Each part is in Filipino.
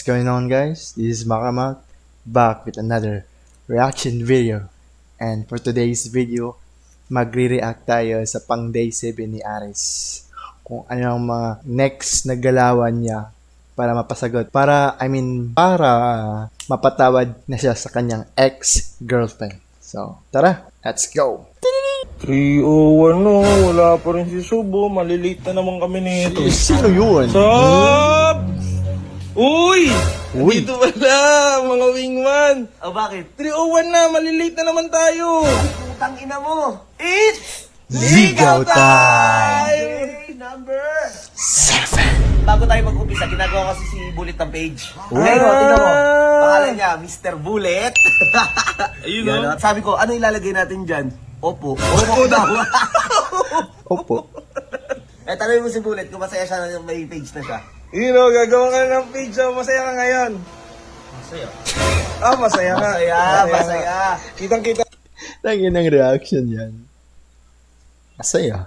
What's going on, guys? This is Makamak back with another reaction video. And for today's video, magre-react tayo sa pang day 7 ni Aris. Kung ano ang mga next na galawan niya para mapasagot. Para mapatawad na siya sa kanyang ex-girlfriend. So, tara, let's go! 3:01 no, wala pa rin si Subo. Malilate na naman kami nito. Sino yun? Sup! Uy! Uy! Dito pala, mga wingman. Oh, bakit? 3:01 na, malilate na naman tayo. Putang ina mo! It's Ligaw time! Day number 7! Bago tayo mag-umpisa, ginagawa kasi si Bullet ng page. Ngayon, tingnan mo. Pangalan niya, Mr. Bullet. Ayun Yan, no? at sabi ko, ano ilalagay natin dyan? Opo. Opo daw. Opo. Tanongin mo si Bullet kung masaya siya na may page na siya. Yun no, gagawa ka na ng page. Oh. Masaya ka ngayon. Masaya. Masaya ka. Masaya. Kitang-kita. Lagi ng reaction yan. Masaya.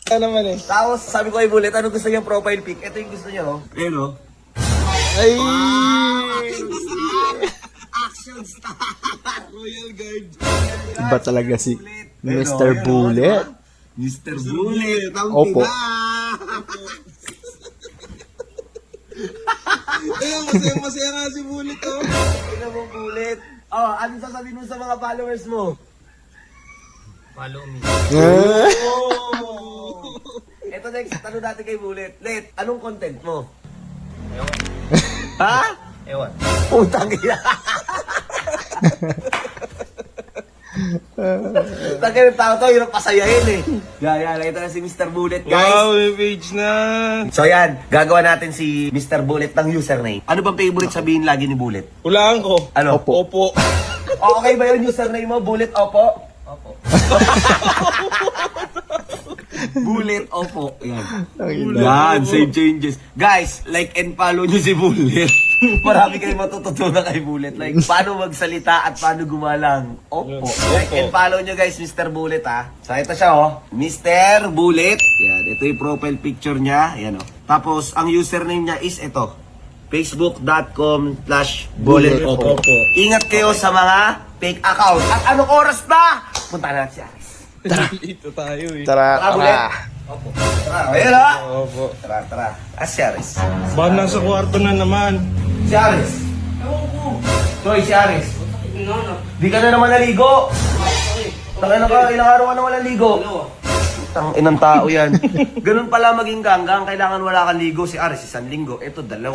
naman eh. Tapos, sabi ko kay Bullet, ano gusto niyang profile pic? Ito yung gusto niya, oh. Ayun, oh. Ay! Action star! Royal Guard. Iba talaga si Mr. Bullet. Mr. Bullet! Ang Opo. Ayun, masaya nga si Bullet oh. Tingnan mo, Bullet. Oh, ano sasabihin mo sa mga followers mo? Follow me. Oh! Ito next, tanong natin kay Bullet. Let, anong content mo? Ewan. Ha? Ewan. Putang ina. Tangin ng tao to, hirap pasayahin eh. Yan, ito na si Mr. Bullet, guys. Wow, may page na. So yan, gagawa natin si Mr. Bullet ng username. Ano bang favorite sabihin lagi ni Bullet? Hulaan ko. Ano? Opo. Okay ba yung username mo, Bullet Opo? Opo. Bullet Opo. Yan. Yan, save changes. Guys, like and follow nyo si Bullet. Marami kayong matututunan kay Bullet. Like, paano magsalita at paano gumalang. Opo. Like and follow nyo guys, Mr. Bullet ha. So, ito siya oh. Mr. Bullet. Yan, ito yung profile picture niya. Yan oh. Tapos, ang username niya is ito. Facebook.com/Bullet Opo. Ingat kayo sa mga fake account. At anong oras na? Punta na si Aris. Dito tayo eh. Tara, Bullet. tara. Opo. Tara, ayun ha. Opo. Tara. Si Aris. Baka nasa kwarto na naman. Si Aris. Toy, si Aris. Di ka na naman naligo. Ilang araw ka naman naligo. Tang inang tao yan. Ganun pala maging ganggang. Kailangan wala kang ligo. Si Aris, 1 linggo. Ito, 2.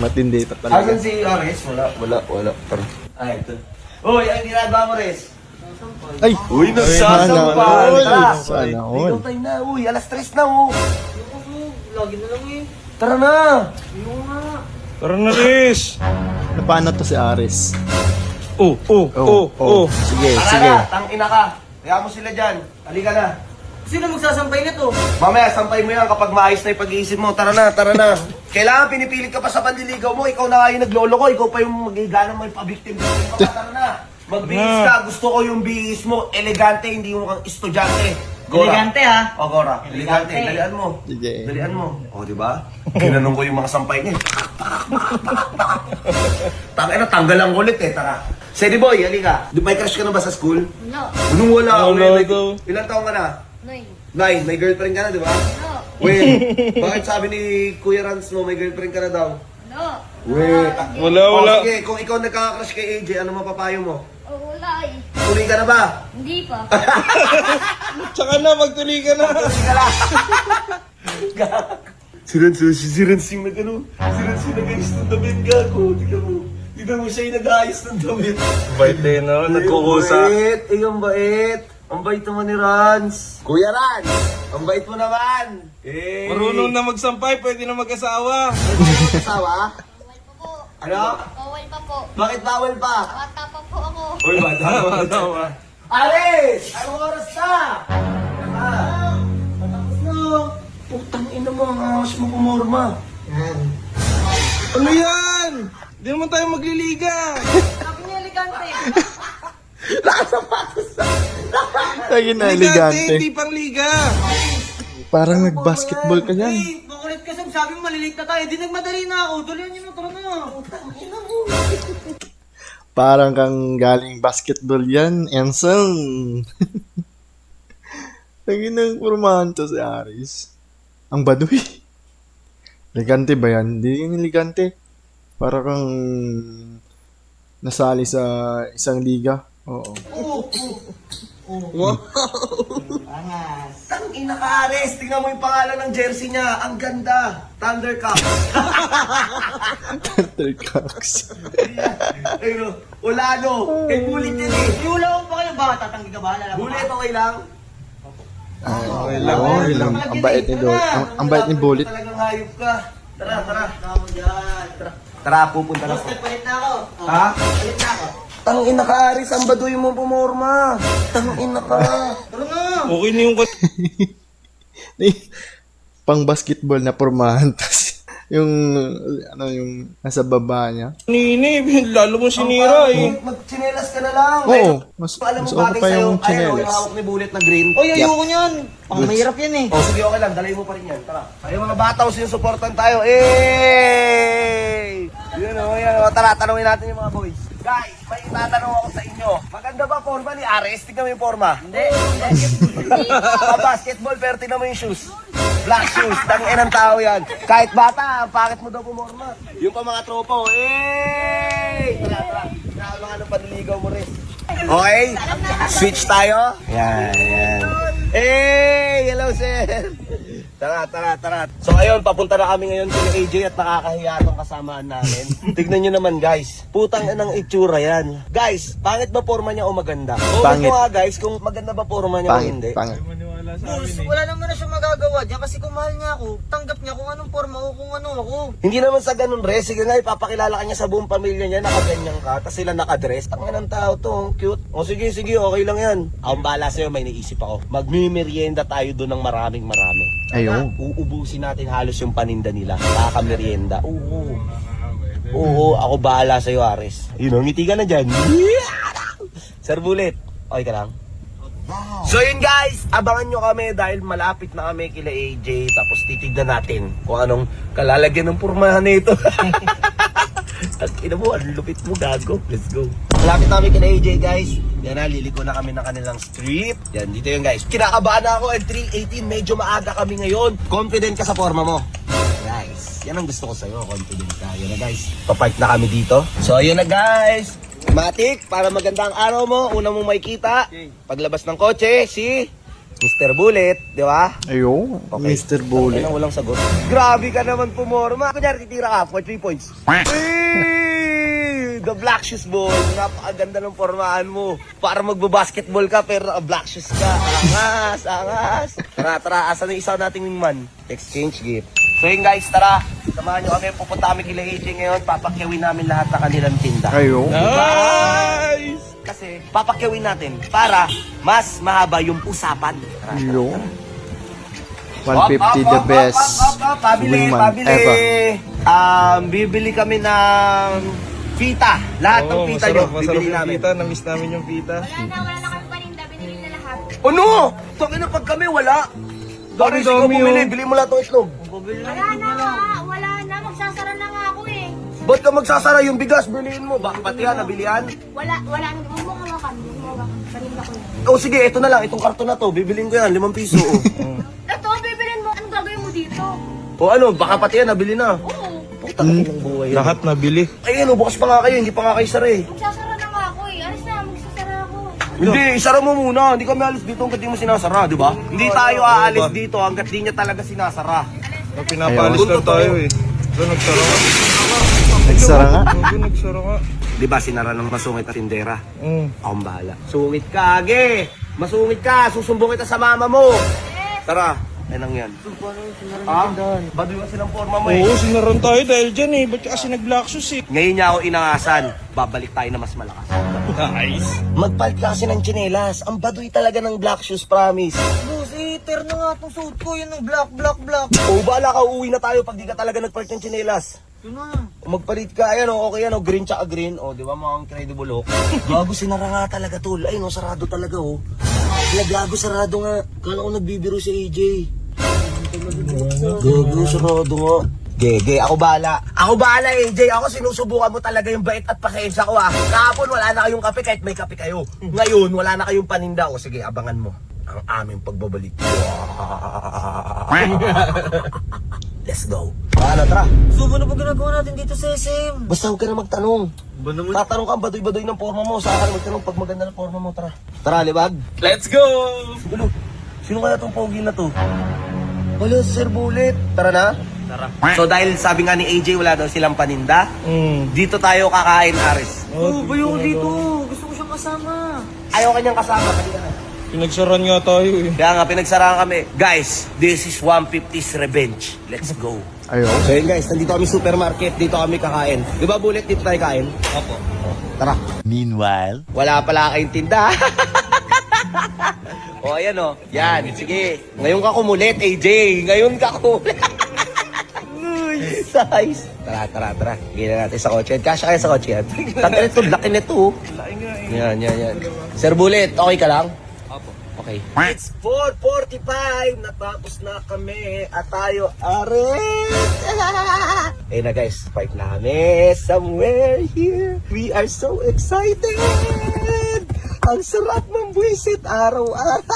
Matindi pa talaga. Asan si Aris? Wala. Tara. Ay, ito. Uy, ang ginagawa mo, Res? Ay! Uy, nagsasampal! Tara! Sana all. Ligaw tayo na. Uy, alas 3 na, oh. Lagi na lang eh. Tara na! Yung nga. Tara na, Riz. Paano to si Aris? Oh. Sige, Tara sige. na! Tang ina ka! Kaya mo sila dyan. Halika na. Sino magsasampay nito? Mamaya, sampay mo yan kapag maayos na yung pag-iisip mo. Tara na. Kailangan pinipilit ka pa sa panliligaw mo. Ikaw na nga yung naglolo ko. Ikaw pa yung magiganang may pabiktim. Tara na. Magbihis ka. Gusto ko yung bihis mo. Elegante, hindi mo kang estudyante. Gora. Elegante ha? O, Gora. Elegante. Elegante. Dalian mo. Sige. Dalian mo. O, di ba? Ginanong ko yung mga sampay niya. Tangina, tanggalan ko ulit eh. Tara. Sedi boy, halika. May crush ka na ba sa school? No. Anong wala? Wala May- daw. Ilan taong ka na? Nine. 9. May girlfriend ka na, di ba? No. Wait, bakit sabi ni Kuya Rans mo may girlfriend ka na daw? No. Wait. Wala. Oh, sige, kung ikaw nagkaka-crush kay AJ, ano mapapayo mo? Oh, wala eh. Tuloy ka na ba? Hindi pa. Tsaka na, magtuloy ka na. Tuloy ka na. Si Rans yung nag-ano? Si Rans yung nag-ayos ng damit, gago. Tignan mo siya yung nag-ayos ng damit. Bait eh, no? Nagkukusa. Ang bait. Ang bait naman ni Rans. Kuya Rans, ang bait mo naman. Eh. Marunong na magsampay, pwede na mag-asawa. Pwede ka mag-asawa? Bawal pa po. Ano? Bawal pa po. Bakit bawal pa? Bata pa po ako. Uy, bata. Aris! Anong oras na? Patapos na. Putang ina mo, ang angas mo pumorma. Ano yan? Hindi naman tayo magliliga. Sabi niya elegante. Lagi na Elegante, elegante. hindi pang liga. Parang nag-basketball ka dyan. Eh, baka galit ka, Sob. Sabi mo malilate na tayo. Di nagmadali na ako. Tuloy nyo na, tara na. Parang kang galing basketball yan, Enson. Lagi ng pormahan to si Aris. Ang baduy. Ligante ba yan? Hindi yung ligante. Para kang nasali sa isang liga. Oo. Tang ina ka, Ares. Tingnan mo yung pangalan ng jersey niya. Ang ganda. Thundercup. Thundercocks. Ayun, wala no. Kay Bullet yan eh. Iula ko pa kayo. Baka tatanggi ka ba? Alam mo Bullet, ba? okay lang? Okay lang. Okay lang. Ang bait ni Dol. Ang bait ni Bullet. Talagang hayop ka. Tara, tara. Tama mo dyan. Tara, pupunta na Boss, po. nagpalit na ako. Ha? Palit na ako. Tang ina ka, Aris. Ang baduy mo pumorma. Tang ina ka. Tara na. Okay na yung Pang basketball na pormahan. Tas yung nasa baba niya. kanini. Lalo mo sinira eh. Magchinelas ka na lang. Oo. Mas Alam mo okay bagay pa sa'yo. yung Ayun, chinelas. yung hawak ni Bullet na green. Oy, ayoko niyan. Pang mahirap yan eh. Oh, sige, okay lang. Dalay mo pa rin yan. Tara. Tayo mga bata, sinusuportan tayo. Eh! Yun o, yan o. Tara, tanungin natin yung mga boys. Guys, may tatanong ako sa inyo. Maganda ba forma ni Ares? Tignan mo yung forma. Hindi. Basketball, pero tignan mo yung shoes. Black shoes. Tangin ng tao yan. Kahit bata, bakit mo daw pumorma? Yung pa mga tropa, oh. Eh! Tara, tara. Tara, mga anong paniligaw mo rin. Okay? Switch tayo? Yan, yan. Hey! Hello, sir! Tara, tara, tara. So ayun, papunta na kami ngayon kina AJ at nakakahiya itong kasamaan namin. Tignan nyo naman guys, putang inang itsura yan. Guys, pangit ba forma niya o maganda? Pangit. Nga guys, kung maganda ba forma niya o hindi. Pangit. Boss, wala naman na siya magagawa dyan kasi kung mahal niya ako, tanggap niya kung anong forma o kung ano ako. Hindi naman sa ganun, Res. Sige nga, ipapakilala ka niya sa buong pamilya niya, nakaganyan ka, tapos sila nakadress. Ang ng tao to, ang cute. O sige, sige, okay lang yan. Ang bala sa'yo, may naisip ako. Magmimerienda tayo doon ng maraming marami. Ayun. Uubusin natin halos yung paninda nila. Kakamerienda. Oo. Oo, ako bahala sa'yo, Ares. Yun, ngiti ka na dyan. Sir Bullet, okay ka lang? So yun guys, abangan nyo kami dahil malapit na kami kila AJ. Tapos titignan natin kung anong kalalagyan ng pormahan nito. At ina mo, ang lupit mo, gago. Let's go. Malapit na kami kila AJ guys. Yan na, liliko na kami ng kanilang strip. Yan, dito yun guys. Kinakabahan na ako at 3:18, medyo maaga kami ngayon. Confident ka sa forma mo. Guys, yan ang gusto ko sa'yo, confident ka. Yan na guys, papark na kami dito. So ayun na guys. Matik, para maganda ang araw mo, una mong makikita, paglabas ng kotse, si Mr. Bullet, di ba? Ayun. Mr. Bullet. Ayun, walang sagot. Grabe ka naman pumorma. Kunyari, titira ka for 3 points. Hey! The black shoes, boy. Napakaganda ng formahan mo. Para magbabasketball ka, pero black shoes ka. Angas, angas. Tara, tara. Asan na isa nating wingman? Exchange gift. So yun guys, tara. Samahan nyo kami. Pupunta kami kila AJ ngayon. Papakyawin namin lahat ng kanilang tinda. Ayun. Nice! Kasi papakyawin natin para mas mahaba yung usapan. Tara, tara, Ayun. tara. 150 the best Pabili, wingman pabili. ever. Bibili kami ng fita. Lahat ng Oo, fita nyo, masarap bibili yung namin. pita. Namiss namin yung pita. Wala na kami paninda. Binili na lahat. Ano? Tangin na pag kami wala. Dami ikaw Dami, bumili, oh. bili mo lahat ng itlog. Wala na nga. Wala na. Magsasara na nga ako eh. Ba't ka magsasara yung bigas, bilihin mo? Baka pati yan, nabilihan? Wala. Huwag mo hawakan. Huwag mo hawakan. Paninda ko yan. O sige, ito na lang, itong karton na to, bibilin ko yan, 5 piso. Ito, bibilin mo. Anong gagawin mo dito? O ano, baka pati yan, nabili na. Oo. Putang ilang buhay yan. Lahat nabili. Ayun, bukas pa nga kayo, hindi pa nga kayo sara eh. Magsasara na nga ako eh. Alis na. Magsasara ako. Hindi, isara mo muna. Hindi kami alis dito hanggat di mo sinasara, di ba? Hindi tayo aalis dito hanggat di niya talaga sinasara. Pinapalis lang tayo eh. Doon nagsara ka. Nagsara nga. Doon nagsara ka. Di ba sinara ng masungit at tindera? Mm. Akong bahala. Sungit ka, age! Masungit ka! Susumbong kita sa mama mo! Tara! Anong yan? Ha? Baduy kasi ng forma mo eh. Oo, sinaran tayo dahil dyan eh. Ba't kasi nag-black shoes eh? Ngayon niya ako inangasan. Babalik tayo na mas malakas. Nice. Magpalit ka kasi ng tsinelas. Ang baduy talaga ng black shoes, promise. Boss, terno nga itong suit ko. Yun ang black. O, bahala ka, uuwi na tayo pag di ka talaga nagpalit ng tsinelas. Yun na. O, magpalit ka, ayan o, okay yan o, green tsaka green. O, di ba mga incredible o? Gago, sinara nga talaga tol. Ayun o, sarado talaga o. Gago, sarado nga. Kala ko nagbibiro si AJ. Gago, sarado nga. Gege, ako bahala. Ako bahala, AJ. Ako sinusubukan mo talaga yung bait at pakiensya ko, ah. Kahapon wala na kayong kape kahit may kape kayo. Ngayon, wala na kayong paninda. O sige, abangan mo ang aming pagbabalik. Let's go. Paano, tara. Subo na ba ginagawa natin dito sa SM? Basta huwag ka na magtanong. Tatanong ka, badoy-badoy ng forma mo. Saka ka na magtanong pag maganda ng forma mo. Tara. Tara, libag. Let's go! Ulo, sino kaya tong pogi na to? Wala, Sir Bullet. Tara na? Tara. So dahil sabi nga ni AJ wala daw silang paninda, dito tayo kakain, Aris. Oh, bayo ko dito. Gusto ko siyang kasama. Ayaw kanyang kasama. Kanina na. Pinagsaran nga tayo eh. Kaya nga, pinagsarahan kami. Guys, this is 150's revenge. Let's go. Ayun. So yun guys, nandito kami supermarket. Dito kami kakain. Di ba, Bullet? Dito tayo kain? Opo. Tara. Meanwhile, Wala pala kayong tinda. O, ayan o. Yan, sige. Ngayon ka kumulit, AJ. Ngayon ka kumulit. Size. Tara. Gila natin sa kotse. Kasya kayo sa kotse yan. Tanda nito, laki nito. Laki nga eh. Yan. Sir Bullet, okay ka lang? Opo. Okay. It's 4:45. Natapos na kami. At tayo, ares. Eh na guys, park na kami somewhere here. We are so excited. Ang sarap ng buwisit araw-araw.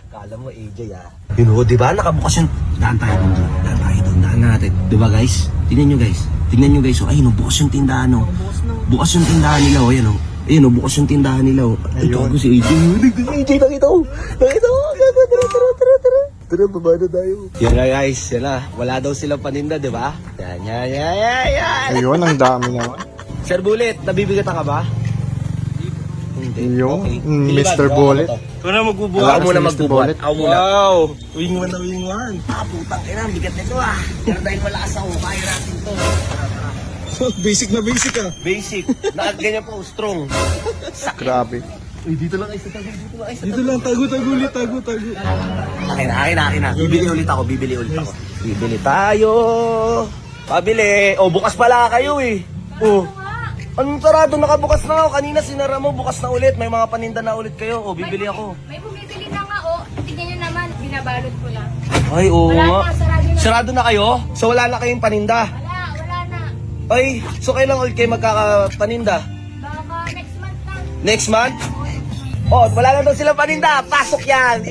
Kala mo, AJ, ah. Yun o, diba? Nakabukas yung... Daan tayo doon. Daan natin. Diba, guys? Tingnan nyo, guys. Oh, ayun o, bukas yung tindahan, o. Bukas yung tindahan nila, o. Ayan, o. Ayun, o, bukas yung tindahan nila, o. Ay, tago si AJ. AJ, nakita ko. Tara, baba na tayo. Yan nga, guys. Yan na. Wala daw silang paninda, diba? Yan. Ayun, ang dami naman. Sir Bullet, nabibigatan ka ba? Hindi. Yung Okay. Mr. Bullet. Ito na magbubuhat. Ako muna si Mr. magbubuhat. Bullet. Ako muna. Wow! Wing 1 na wing 1. Ah, putang ina, bigat nito ah. Pero dahil malakas ako, kaya natin to. Basic na basic ah. Basic. Ganyan po, strong. Grabe. Uy, dito lang ay sa tabi. Dito lang, tago. Akin na. Bibili ulit ako. Bibili tayo. Pabili. O, bukas pala kayo eh. O. Anong sarado? Nakabukas na ako. Kanina sinara mo, bukas na ulit. May mga paninda na ulit kayo. O, bibili ako. May bumibili na nga, oh. Tignan nyo naman, binabalot ko lang. Ay, oo Wala nga. na, sarado na. Sarado na kayo? So, wala na kayong paninda? Wala na. Ay, so kailan ulit kayo magkakapaninda? Baka next month na. Next month? Oh, wala na daw silang paninda. Ipasok yan.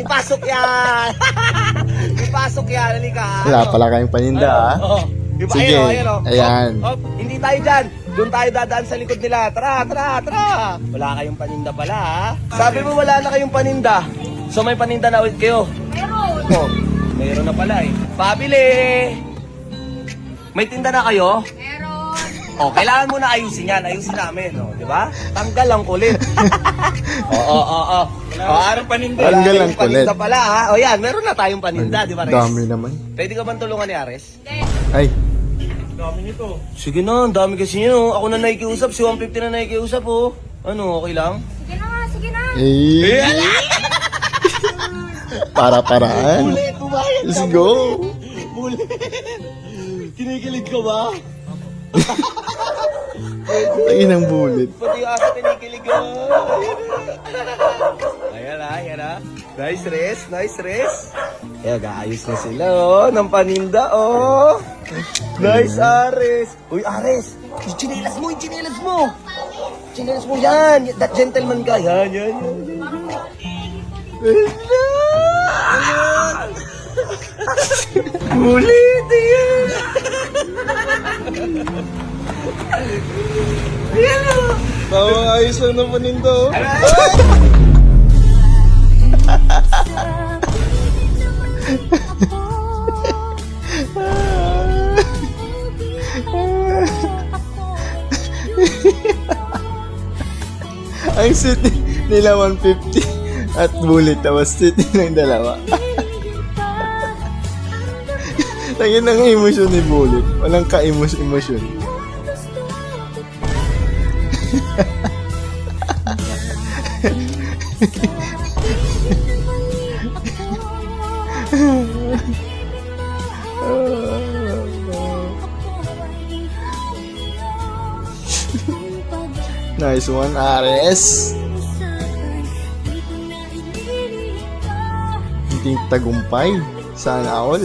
Halika. Wala pala kayong paninda, ha? Oh. Diba? Sige, Ayun, oh. ayan. Oh, hindi tayo dyan. Doon tayo dadaan sa likod nila. Tara. Wala kayong paninda pala, ha? Sabi mo wala na kayong paninda. So may paninda na ulit kayo. Meron. Oh, mayroon na pala eh. Pabili! May tinda na kayo? Meron. Oh, kailangan mo na ayusin yan. Ayusin namin, oh, di ba? Tanggal ang kulit. Oo. Araw paninda. Tanggal ang Yung paninda kulit. pala, ha? O yan, meron na tayong paninda, di ba, Res? Dami naman. Pwede ka bang tulungan ni Ares? Ay, Dami nito. Sige na, ang dami kasi yun, oh. Ako na nakikiusap, si 150 na nakikiusap, oh. Ano, okay lang? Sige na. para-paraan. Bumayad Let's go. Bulit. Kinikilig ka ba? Tain ng Bullet. Pati yung asa kinikilig ka. Ayan na. Nice rest. Ayan, gaayos na sila, oh. Ng paninda, oh. Nice, Ares. Uy, Ares. Yung chinelas mo. Chinelas mo, yan. That gentleman ka. Yan. Ulit, yan. Tama, ayos lang ng paninda oh. Ang sweet nila 150 at Bullet, tapos sweet nilang dalawa. Lagyan ng emosyon ni Bullet. Walang ka-emosyon. Nice one, Ares. Hindi tagumpay. Sana all.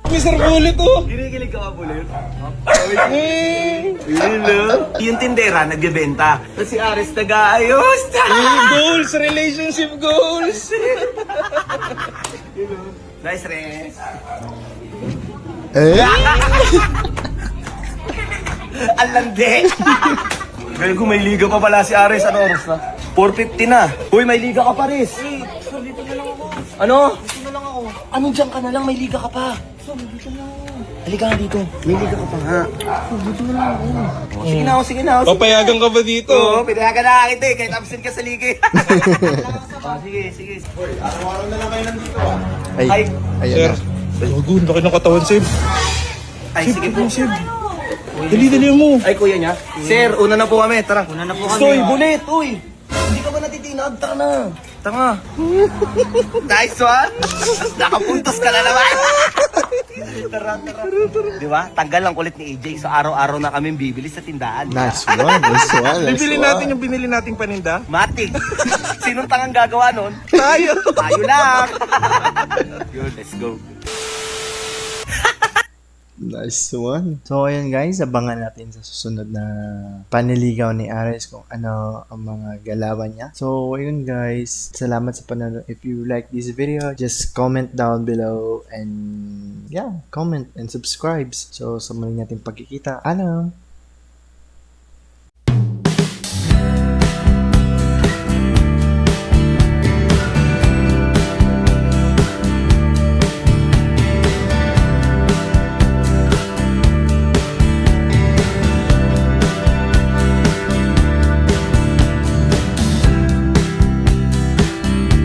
Mr. Bullet oh! Kinikilig ka ba, Bullet? Yung tindera, nagbebenta. Tapos si Aris nag-aayos. Goals! Relationship goals! Nice, Res. Eh? Ang landi. Galing ko, may liga pa pala si Aris. Ano oras na? 4:50 na. Uy, may liga ka pa, Res. Dito na lang ako. Ano? Dito na lang ako. Anong dyan ka na lang? May liga ka pa. Dito na ako. Halika nga dito. May liga ka pa nga. Dito na lang ako. Oh, sige na, sige na. Papayagan ka ba dito? Oo, pinayagan na kita eh. Kahit absent ka sa liga eh. Sige, sige. Ay, Ay. ayan Sir. na. Gago, laki ng katawan, Seb. Ay, sige po. Dali mo. Ay, kuya niya. Sir, una na po kami. Tara. Una na po kami. Stoy, Bullet, uy. Hindi ka ba natitinag? Tara na. Tanga. Nice one. Nakapuntos ka na naman. Tara. Di ba? Tanggal ang kulit ni AJ. So, araw-araw na kami bibili sa tindahan. Nice one, nice one, nice Bibili one. natin yung binili nating paninda. Matig. Sinong tangang gagawa nun? Tayo. Tayo lang. Good, let's go. Nice one. So, ayun guys, abangan natin sa susunod na paniligaw ni Ares kung ano ang mga galawan niya. So, ayun guys, salamat sa panonood. If you like this video, just comment down below and yeah, comment and subscribe. So, sa muli natin pagkikita. Alam!